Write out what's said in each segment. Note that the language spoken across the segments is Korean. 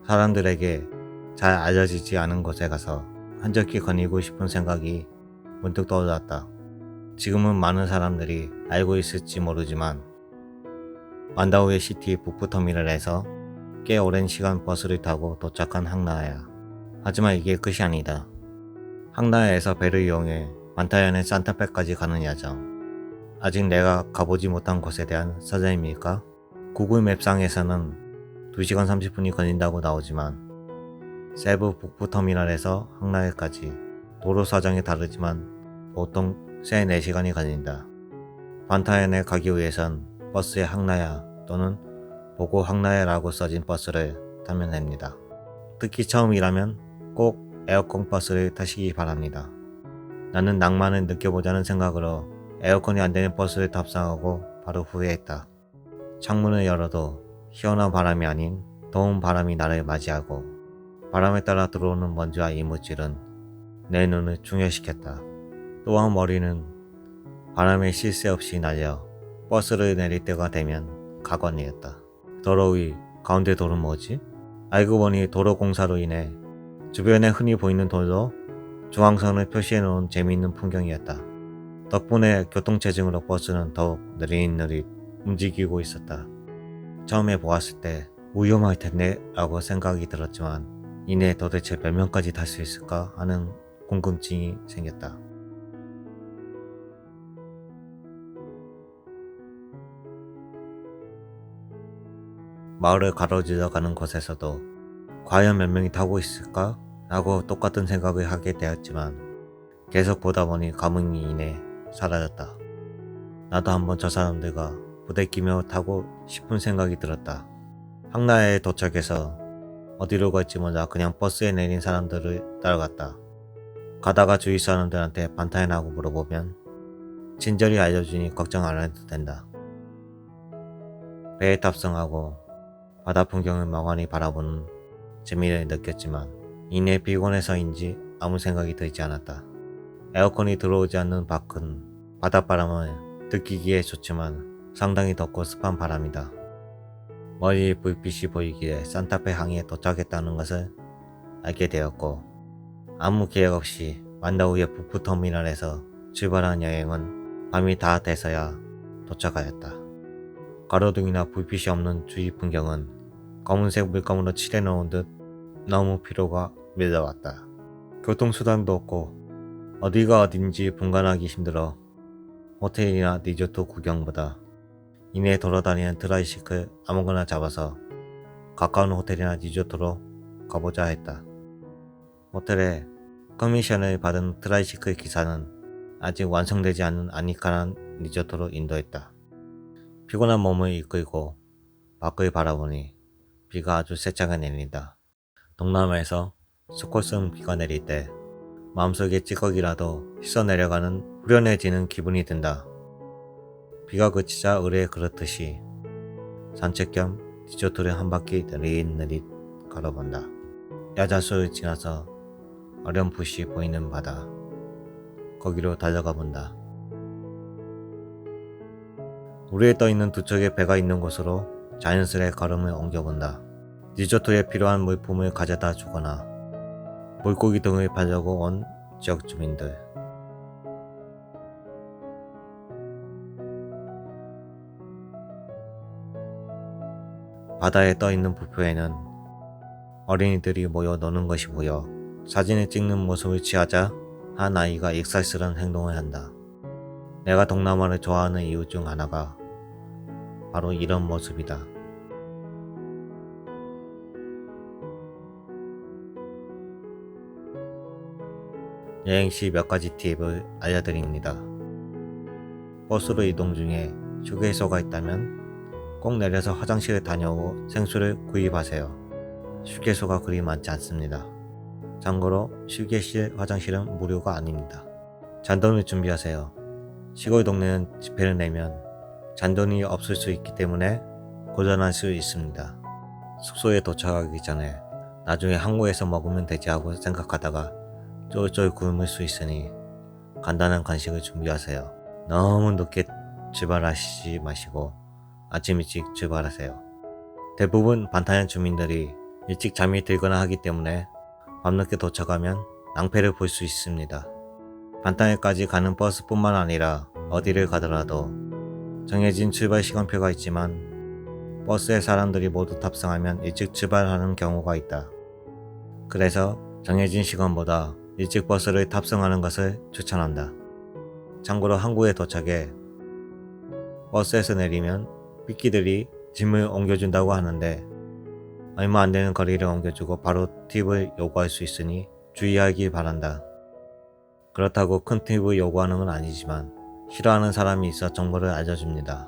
사람들에게 잘 알려지지 않은 곳에 가서 한적히 거니고 싶은 생각이 문득 떠올랐다. 지금은 많은 사람들이 알고 있을지 모르지만 만다우의 시티 북부터미널에서 꽤 오랜 시간 버스를 타고 도착한 항나라야. 하지만 이게 끝이 아니다. 항나라에서 배를 이용해 반타현의 산타페까지 가는 야정. 아직 내가 가보지 못한 곳에 대한 사전입니까? 구글 맵상에서는 2시간 30분이 걸린다고 나오지만 세부 북부터미널에서 항나라까지 도로 사정이 다르지만 보통 3-4시간이 걸린다. 반타현에 가기 위해선 버스에 항나야 또는 보고 항나야라고 써진 버스를 타면 됩니다. 특히 처음이라면 꼭 에어컨 버스를 타시기 바랍니다. 나는 낭만을 느껴보자는 생각으로 에어컨이 안되는 버스를 탑승하고 바로 후회했다. 창문을 열어도 시원한 바람이 아닌 더운 바람이 나를 맞이하고 바람에 따라 들어오는 먼지와 이물질은 내 눈을 충혈시켰다. 또한 머리는 바람에 쉴 새 없이 날려 버스를 내릴 때가 되면 가관이었다. 더러위, 가운데 돌은 뭐지? 알고 보니 도로 공사로 인해 주변에 흔히 보이는 돌로 중앙선을 표시해 놓은 재미있는 풍경이었다. 덕분에 교통체증으로 버스는 더욱 느릿느릿 움직이고 있었다. 처음에 보았을 때 위험할 텐데 라고 생각이 들었지만 이내 도대체 몇 명까지 탈 수 있을까 하는 궁금증이 생겼다. 마을을 가로질러 가는 곳에서도 과연 몇 명이 타고 있을까? 라고 똑같은 생각을 하게 되었지만 계속 보다 보니 감흥이 이내 사라졌다. 나도 한번 저 사람들과 부대끼며 타고 싶은 생각이 들었다. 항나라에 도착해서 어디로 갈지 몰라 그냥 버스에 내린 사람들을 따라갔다. 가다가 주위 사람들한테 반타현하고 물어보면 친절히 알려주니 걱정 안 해도 된다. 배에 탑승하고 바다 풍경을 멍하니 바라보는 재미를 느꼈지만 이내 피곤해서인지 아무 생각이 들지 않았다. 에어컨이 들어오지 않는 밖은 바닷바람을 느끼기에 좋지만 상당히 덥고 습한 바람이다. 머리에 불빛이 보이기에 산타페 항에 도착했다는 것을 알게 되었고 아무 계획 없이 만다우의 북부터미널에서 출발한 여행은 밤이 다 돼서야 도착하였다. 가로등이나 불빛이 없는 주위 풍경은 검은색 물감으로 칠해놓은 듯 너무 피로가 밀려왔다. 교통수단도 없고 어디가 어딘지 분간하기 힘들어 호텔이나 리조트 구경보다 이내 돌아다니는 트라이시클 아무거나 잡아서 가까운 호텔이나 리조트로 가보자 했다. 호텔에 커미션을 받은 트라이시클 기사는 아직 완성되지 않은 아니카란 리조트로 인도했다. 피곤한 몸을 이끌고 밖을 바라보니 비가 아주 세차게 내린다. 동남아에서 스코스름 비가 내릴 때 마음속에 찌꺼기라도 씻어 내려가는 후련해지는 기분이 든다. 비가 그치자 의뢰에 그렇듯이 산책 겸 리조트를 한 바퀴 느릿느릿 걸어본다. 야자수를 지나서 어렴풋이 보이는 바다. 거기로 달려가 본다. 우리에 떠있는 두 척의 배가 있는 곳으로 자연스레 걸음을 옮겨본다. 리조트에 필요한 물품을 가져다 주거나 물고기 등을 팔려고 온 지역 주민들. 바다에 떠있는 부표에는 어린이들이 모여 노는 것이 보여 사진을 찍는 모습을 취하자 한 아이가 익살스러운 행동을 한다. 내가 동남아를 좋아하는 이유 중 하나가 바로 이런 모습이다. 여행 시 몇 가지 팁을 알려드립니다. 버스로 이동 중에 휴게소가 있다면 꼭 내려서 화장실을 다녀오고 생수를 구입하세요. 휴게소가 그리 많지 않습니다. 참고로 휴게실 화장실은 무료가 아닙니다. 잔돈을 준비하세요. 시골 동네는 지폐를 내면 잔돈이 없을 수 있기 때문에 고전할 수 있습니다. 숙소에 도착하기 전에 나중에 한국에서 먹으면 되지 하고 생각하다가 쫄쫄 굶을 수 있으니 간단한 간식을 준비하세요. 너무 늦게 출발하시지 마시고 아침 일찍 출발하세요. 대부분 반타현 주민들이 일찍 잠이 들거나 하기 때문에 밤늦게 도착하면 낭패를 볼 수 있습니다. 반타해까지 가는 버스뿐만 아니라 어디를 가더라도 정해진 출발 시간표가 있지만 버스에 사람들이 모두 탑승하면 일찍 출발하는 경우가 있다. 그래서 정해진 시간보다 일찍 버스를 탑승하는 것을 추천한다. 참고로 한국에 도착해 버스에서 내리면 삐끼들이 짐을 옮겨준다고 하는데 얼마 안 되는 거리를 옮겨주고 바로 팁을 요구할 수 있으니 주의하길 바란다. 그렇다고 큰 팁을 요구하는 건 아니지만 싫어하는 사람이 있어 정보를 알려줍니다.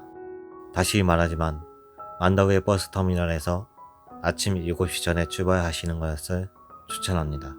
다시 말하지만 만덕의 버스 터미널에서 아침 7시 전에 출발하시는 것을 추천합니다.